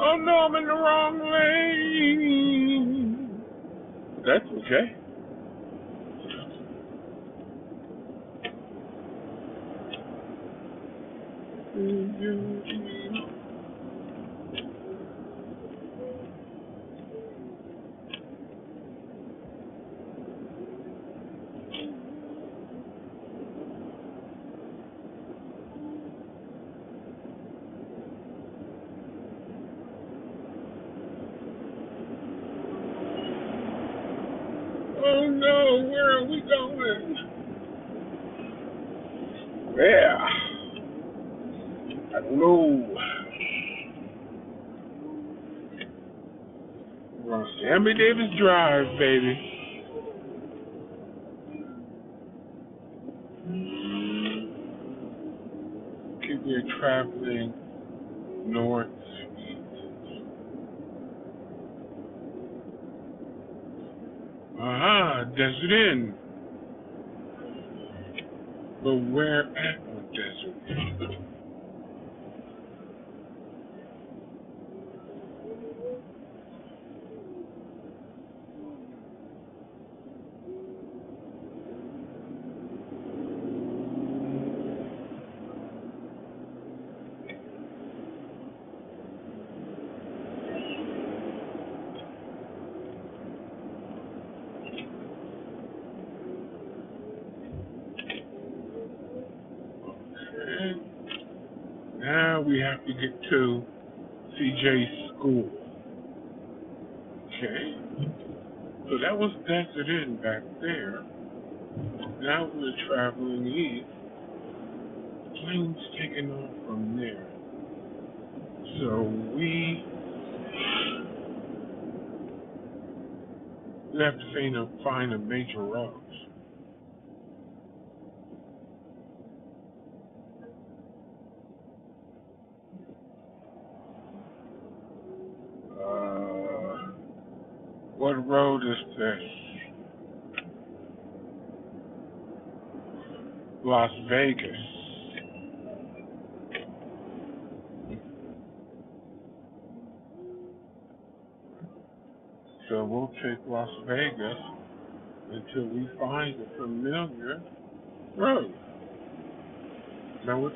Oh no, I'm in the wrong lane. That's okay. Oh no, where are we going? Yeah. I don't know. We're on Sammy Davis Drive, baby. Keep your traveling north. Aha, Desert Inn. But where at on Desert Inn? Okay. Now we have to get to CJ's school. Okay. So that was Desert Inn back there. Now we're traveling east. Plane's taking off from there. So we have to find a major route. Uh, what road is this? Las Vegas. So we'll take Las Vegas until we find a familiar road. Now we're